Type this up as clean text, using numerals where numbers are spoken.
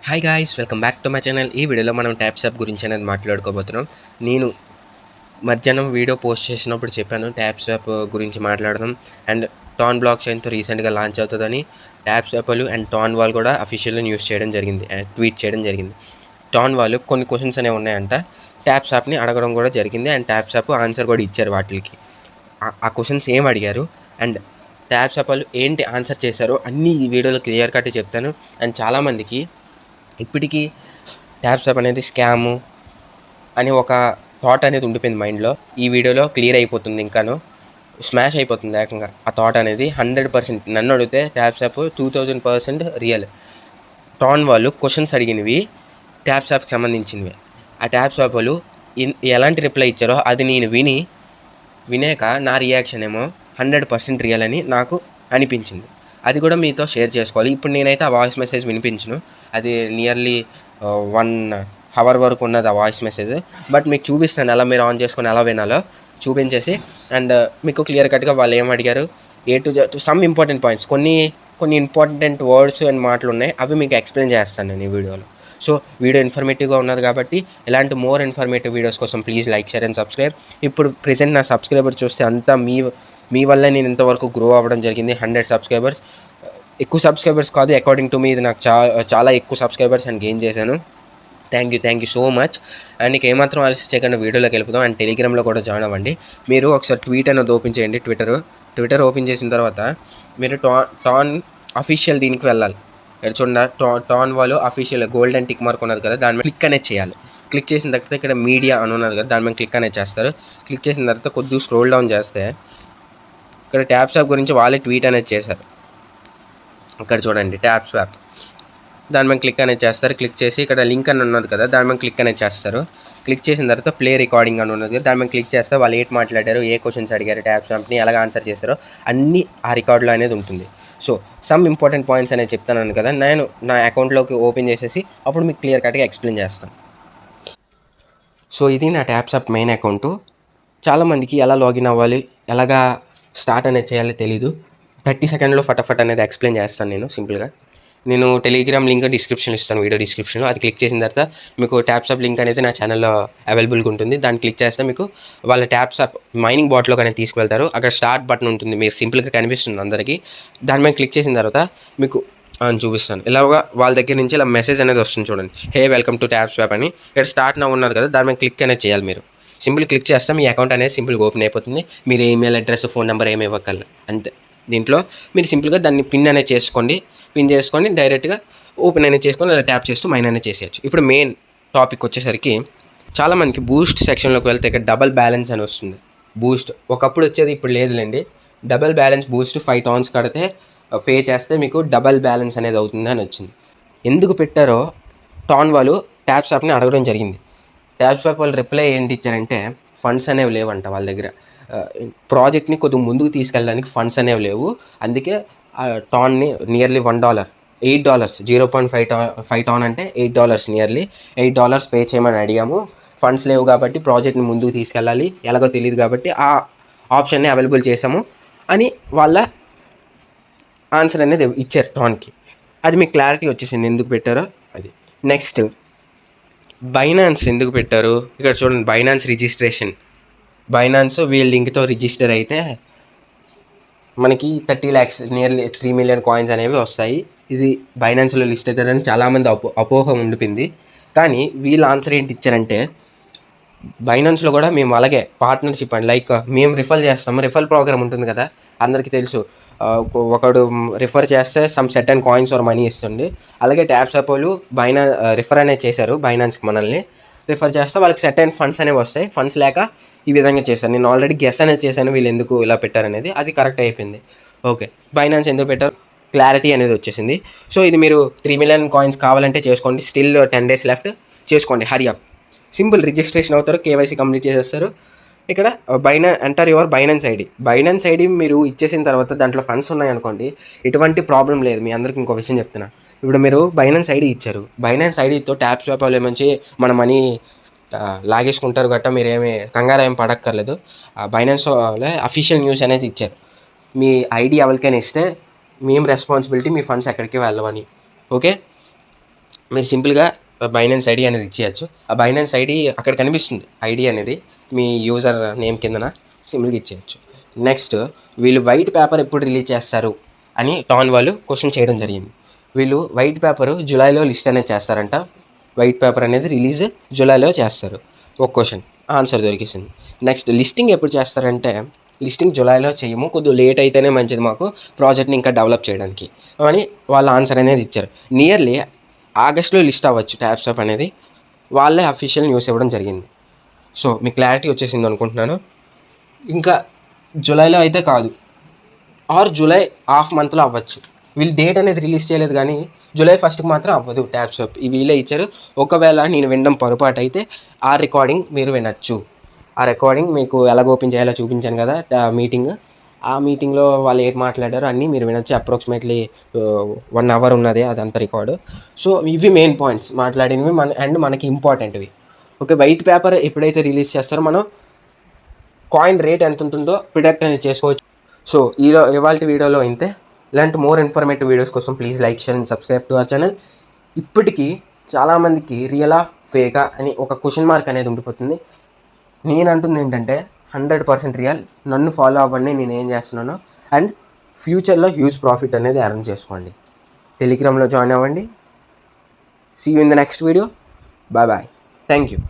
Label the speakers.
Speaker 1: Hi guys, welcome back to my channel. ఈ వీడియోలో మనం ట్యాప్స్ యాప్ గురించి అనేది మాట్లాడుకోబోతున్నాం. నేను మధ్యాహ్నం వీడియో పోస్ట్ చేసినప్పుడు చెప్పాను ట్యాప్స్ యాప్ గురించి మాట్లాడదాం. అండ్ టాన్ బ్లాక్ చైన్తో రీసెంట్గా లాంచ్ అవుతుందని ట్యాప్స్ యాప్లు అండ్ టాన్ వాల్ కూడా అఫీషియల్గా న్యూస్ చేయడం జరిగింది, ట్వీట్ చేయడం జరిగింది. టాన్ వాళ్ళు కొన్ని క్వశ్చన్స్ అనేవి ఉన్నాయంట, ట్యాప్స్ యాప్ని అడగడం కూడా జరిగింది. అండ్ ట్యాప్స్ యాప్ ఆన్సర్ కూడా ఇచ్చారు వాటికి. ఆ క్వశ్చన్స్ ఏం అడిగారు అండ్ ట్యాప్స్ యాప్ వాళ్ళు ఏంటి ఆన్సర్ చేశారో అన్నీ ఈ వీడియోలో క్లియర్ కట్ చెప్తాను. అండ్ చాలామందికి ఇప్పటికీ ట్యాప్స్ యాప్ అనేది స్కాము అని ఒక థాట్ అనేది ఉండిపోయింది మైండ్లో. ఈ వీడియోలో క్లియర్ అయిపోతుంది, ఇంకాను స్మాష్ అయిపోతుంది ఏకంగా ఆ థాట్ అనేది 100%. నన్ను అడిగితే ట్యాప్స్ యాప్ 2000% రియల్. టాన్ వాళ్ళు క్వశ్చన్స్ అడిగినవి ట్యాప్స్ యాప్కి సంబంధించినవి. ఆ ట్యాప్స్ యాప్ వాళ్ళు ఎలాంటి రిప్లై ఇచ్చారో అది నేను వినాక నా రియాక్షన్ ఏమో 100% రియల్ అని నాకు అనిపించింది. అది కూడా మీతో షేర్ చేసుకోవాలి. ఇప్పుడు నేనైతే ఆ వాయిస్ మెసేజ్ వినిపించను, అది నియర్లీ 1 hour వరకు ఉన్నది ఆ వాయిస్ మెసేజ్. బట్ మీకు చూపిస్తాను ఎలా మీరు ఆన్ చేసుకొని ఎలా వినాలో చూపించేసి. అండ్ మీకు క్లియర్ కట్గా వాళ్ళు ఏం అడిగారు, A to some important points, కొన్ని ఇంపార్టెంట్ వర్డ్స్ అండ్ మాటలు ఉన్నాయి, అవి మీకు ఎక్స్ప్లెయిన్ చేస్తాను నేను ఈ వీడియోలో. సో వీడియో ఇన్ఫర్మేటివ్గా ఉన్నది కాబట్టి ఇలాంటి మోర్ ఇన్ఫర్మేటివ్ వీడియోస్ కోసం please like, share and subscribe. ఇప్పుడు ప్రెజెంట్ నా సబ్స్క్రైబర్ చూస్తే అంతా మీ వల్ల నేను ఇంతవరకు గ్రో అవ్వడం జరిగింది. 100 సబ్స్క్రైబర్స్, ఎక్కువ సబ్స్క్రైబర్స్ కాదు, అకార్డింగ్ టు మీ ఇది నాకు చాలా ఎక్కువ సబ్స్క్రైబర్స్ అని గెయిన్ చేశాను. Thank you so much. And నీకు ఏమాత్రం ఆలస్యం చేయకుండా వీడియోలోకి వెళ్ళిపోదాం. అండ్ టెలిగ్రామ్లో కూడా జాయిన్ అవ్వండి. మీరు ఒకసారి ట్వీట్ అనేది ఓపెన్ చేయండి, ట్విట్టర్ ఓపెన్ చేసిన తర్వాత మీరు టాన్ అఫీషియల్ దీనికి వెళ్ళాలి. ఇక్కడ చూడండి, టాన్ వాళ్ళు అఫీషియల్ గోల్డెన్ టిక్ మార్క్ ఉన్నది కదా, దాని మీద క్లిక్ అనేది చేయాలి. క్లిక్ చేసిన తర్వాత ఇక్కడ మీడియా అని ఉన్నది కదా, దాని మీద క్లిక్ అనేది చేస్తారు. క్లిక్ చేసిన తర్వాత కొద్దిగా స్క్రోల్ డౌన్ చేస్తే ఇక్కడ ట్యాప్స్ యాప్ గురించి వాళ్ళే ట్వీట్ అనేది చేశారు. ఇక్కడ చూడండి ట్యాప్స్ యాప్, దాని మీద క్లిక్ అనేది చేస్తారు. క్లిక్ చేసి ఇక్కడ లింక్ అని ఉన్నది కదా, దాని మీద క్లిక్ అనేది చేస్తారు. క్లిక్ చేసిన తర్వాత ప్లే రికార్డింగ్ అని ఉన్నది కదా, దాని మీద క్లిక్ చేస్తే వాళ్ళు ఏంటి మాట్లాడారు, ఏ క్వశ్చన్స్ అడిగారు, ట్యాప్స్ యాప్ని ఎలాగ ఆన్సర్ చేశారో అన్నీ ఆ రికార్డులో అనేది ఉంటుంది. సో సమ్ ఇంపార్టెంట్ పాయింట్స్ అనేది చెప్తాను కదా, నేను నా అకౌంట్లోకి ఓపెన్ చేసేసి అప్పుడు మీకు క్లియర్ కట్గా ఎక్స్ప్లెయిన్ చేస్తాను. సో ఇది నా ట్యాప్స్ యాప్ మెయిన్ అకౌంటు. చాలామందికి ఎలా లాగిన్ అవ్వాలి, ఎలాగా స్టార్ట్ అనేది చేయాలో తెలీదు. 30 సెకండ్లో ఫటాఫట్ అనేది ఎక్స్ప్లెయిన్ చేస్తాను నేను సింపుల్గా. నేను టెలిగ్రామ్ లింక్ డిస్క్రిప్షన్లో ఇస్తాను, వీడియో డిస్క్రిప్షన్లో. అది క్లిక్ చేసిన తర్వాత మీకు ట్యాప్స్ యాప్ లింక్ అనేది నా ఛానల్లో అవైలబుల్గా ఉంటుంది. దాన్ని క్లిక్ చేస్తే మీకు వాళ్ళ ట్యాప్స్ యాప్ మైనింగ్ బాట్లోకి అనేది తీసుకువెళ్తారు. అక్కడ స్టార్ట్ బటన్ ఉంటుంది, మీరు సింపుల్గా కనిపిస్తుంది అందరికీ. దాని మీద క్లిక్ చేసిన తర్వాత మీకు చూపిస్తాను. ఇలాగా వాళ్ళ దగ్గర నుంచి ఇలా మెసేజ్ అనేది వస్తుంది చూడండి, hey welcome to taps app అని. ఇక్కడ స్టార్ట్ నా ఉన్నది కదా, దాని మీద క్లిక్ అనేది చేయాలి. మీరు సింపుల్ క్లిక్ చేస్తే మీ అకౌంట్ అనేది సింపుల్గా ఓపెన్ అయిపోతుంది. మీరు ఈమెయిల్ అడ్రస్, ఫోన్ నెంబర్ ఏమి ఇవ్వగలరు అంతే. దీంట్లో మీరు సింపుల్గా దాన్ని పిన్ అనేది పిన్ చేసుకొని డైరెక్ట్గా ఓపెన్ అనేది చేసుకొని అలా ట్యాప్ చేస్తూ మైన్ అనేది చేసేయచ్చు. ఇప్పుడు మెయిన్ టాపిక్ వచ్చేసరికి చాలామందికి బూస్ట్ సెక్షన్లోకి వెళ్తే ఇక్కడ డబల్ బ్యాలెన్స్ అని వస్తుంది. బూస్ట్ ఒకప్పుడు వచ్చేది, ఇప్పుడు లేదులేండి. డబల్ బ్యాలెన్స్ బూస్ట్ 5 టౌన్స్ కడితే పే చేస్తే మీకు డబల్ బ్యాలెన్స్ అనేది అవుతుంది అని వచ్చింది. ఎందుకు పెట్టారో టాన్ వాళ్ళు ట్యాప్స్ యాప్ని అడగడం జరిగింది. ట్యాప్స్ యాప్ వాళ్ళు రిప్లై ఏంటి ఇచ్చారంటే, ఫండ్స్ అనేవి లేవంట వాళ్ళ దగ్గర. ప్రాజెక్ట్ని కొద్దిగా ముందుకు తీసుకెళ్ళడానికి ఫండ్స్ అనేవి లేవు, అందుకే టాన్ని నియర్లీ $1, $8, 0.5 టాన్ అంటే $8, నియర్లీ $8 పే చేయమని అడిగాము. ఫండ్స్ లేవు కాబట్టి ప్రాజెక్ట్ని ముందుకు తీసుకెళ్ళాలి, ఎలాగో తెలియదు కాబట్టి ఆ ఆప్షన్ని అవైలబుల్ చేసాము అని వాళ్ళ ఆన్సర్ అనేది ఇచ్చారు టాన్కి. అది మీకు క్లారిటీ వచ్చేసింది ఎందుకు పెట్టారో. అది నెక్స్ట్ బైనాన్స్ ఎందుకు పెట్టారు. ఇక్కడ చూడండి, బైనాన్స్ రిజిస్ట్రేషన్. బైనాన్స్ వీళ్ళ లింక్తో రిజిస్టర్ అయితే మనకి 30 lakhs, నియర్లీ 3 million కాయిన్స్ అనేవి వస్తాయి. ఇది బైనాన్స్లో లిస్ట్ అవుతుందని చాలామంది అపోహ ఉండిపోయింది. కానీ వీళ్ళ ఆన్సర్ ఏంటి ఇచ్చారంటే, బైనాన్స్లో కూడా మేము అలాగే పార్ట్నర్షిప్ అండి, లైక్ మేము రిఫర్ చేస్తాము. రిఫర్ ప్రోగ్రామ్ ఉంటుంది కదా, అందరికీ తెలుసు. ఒకడు రిఫర్ చేస్తే some certain coins or money ఇస్తుంది. అలాగే ట్యాప్స్ యాప్ వాళ్ళు రిఫర్ అనేది చేశారు బైనాన్స్కి. మనల్ని రిఫర్ చేస్తే వాళ్ళకి సెటన్ ఫండ్స్ అనేవి వస్తాయి. ఫండ్స్ లేక ఈ విధంగా చేశారు. నేను ఆల్రెడీ గెస్ అనేది చేశాను వీళ్ళు ఎందుకు ఇలా పెట్టారనేది, అది కరెక్ట్ అయిపోయింది. ఓకే, బైనాన్స్ ఎందుకు పెట్టారు క్లారిటీ అనేది వచ్చేసింది. సో ఇది మీరు 3 million కాయిన్స్ కావాలంటే చేసుకోండి. స్టిల్ 10 days లెఫ్ట్, చేసుకోండి, హరి అప్. సింపుల్ రిజిస్ట్రేషన్ అవుతారు, కేవైసీ కంప్లీట్ చేసేస్తారు. ఇక్కడ ఎంటర్ యువర్ బైనాన్స్ ఐడి మీరు ఇచ్చేసిన తర్వాత దాంట్లో ఫండ్స్ ఉన్నాయనుకోండి, ఎటువంటి ప్రాబ్లం లేదు. మీ అందరికి ఇంకో విషయం చెప్తున్నా. ఇప్పుడు మీరు బైనాన్స్ ఐడి ఇచ్చారు, బైనాన్స్ ఐడితో ట్యాప్స్ యాప్ వాళ్ళు ఏమంచి మన మనీ లాగేసుకుంటారు గట్రా, మీరేమి కంగారు ఏమి పడక్కర్లేదు. బైనాన్స్ అఫీషియల్ న్యూస్ అనేది ఇచ్చారు, మీ ఐడి ఎవరికైనా ఇస్తే మేము రెస్పాన్సిబిలిటీ, మీ ఫండ్స్ ఎక్కడికి వెళ్ళవని. ఓకే, మీరు సింపుల్గా బైనాన్స్ ఐడి అనేది ఇచ్చేయచ్చు. ఆ బైనాన్స్ ఐడి అక్కడ కనిపిస్తుంది, ఐడి అనేది మీ యూజర్ నేమ్ కిందన సింపుల్గా ఇచ్చేయచ్చు. నెక్స్ట్ వీళ్ళు వైట్ పేపర్ ఎప్పుడు రిలీజ్ చేస్తారు అని టాన్ వాళ్ళు క్వశ్చన్ చేయడం జరిగింది. వీళ్ళు వైట్ పేపర్ జూలైలో లిస్ట్ అనేది చేస్తారంట. వైట్ పేపర్ అనేది రిలీజ్ జూలైలో చేస్తారు. ఒక క్వశ్చన్ ఆన్సర్ దొరికేసింది. నెక్స్ట్ లిస్టింగ్ ఎప్పుడు చేస్తారంటే లిస్టింగ్ జూలైలో చేయము, కొద్దిగా లేట్ అయితేనే మంచిది మాకు ప్రాజెక్ట్ని ఇంకా డెవలప్ చేయడానికి అని వాళ్ళ ఆన్సర్ అనేది ఇచ్చారు. నియర్లీ ఆగస్ట్లో లిస్ట్ అవ్వచ్చు ట్యాప్సాప్ అనేది, వాళ్ళే అఫీషియల్ న్యూస్ ఇవ్వడం జరిగింది. సో మీకు క్లారిటీ వచ్చేసింది అనుకుంటున్నాను. ఇంకా జూలైలో అయితే కాదు, ఆర్ జూలై హాఫ్ మంత్లో అవ్వచ్చు. వీళ్ళు డేట్ అనేది రిలీజ్ చేయలేదు, కానీ జూలై 1కి మాత్రం అవ్వదు ట్యాప్సాప్. ఈ వీళ్ళే ఇచ్చారు. ఒకవేళ నేను వినడం పొరపాటు అయితే ఆ రికార్డింగ్ మీరు వినొచ్చు. ఆ రికార్డింగ్ మీకు ఎలాగ ఓపెన్ చేయాలో చూపించాను కదా మీటింగ్. ఆ మీటింగ్లో వాళ్ళు ఏం మాట్లాడారో అన్నీ మీరు వినొచ్చు. అప్రాక్సిమేట్లీ 1 అవర్ ఉన్నది అదంతా రికార్డు. సో ఇవి మెయిన్ పాయింట్స్ మాట్లాడినవి మనకి ఇంపార్టెంట్వి. ఓకే, వైట్ పేపర్ ఎప్పుడైతే రిలీజ్ చేస్తారో మనం కాయిన్ రేట్ ఎంత ఉంటుందో ప్రిడిక్ట్ అనేది చేసుకోవచ్చు. సో ఇవాళ వీడియోలో ఇంతే. ఇలాంటి మోర్ ఇన్ఫర్మేటివ్ వీడియోస్ కోసం please like, share and subscribe to our channel. ఇప్పటికీ చాలామందికి రియలా ఫేకా అని ఒక క్వశ్చన్ మార్క్ అనేది ఉండిపోతుంది. నేను అంటుంది ఏంటంటే 100% రియల్. నన్ను ఫాలో అవ్వండి, నేను ఏం చేస్తున్నానో, అండ్ ఫ్యూచర్లో హ్యూజ్ ప్రాఫిట్ అనేది అరేంజ్ చేసుకోండి. టెలిగ్రామ్లో జాయిన్ అవ్వండి. See you in the next video. Bye bye. Thank you.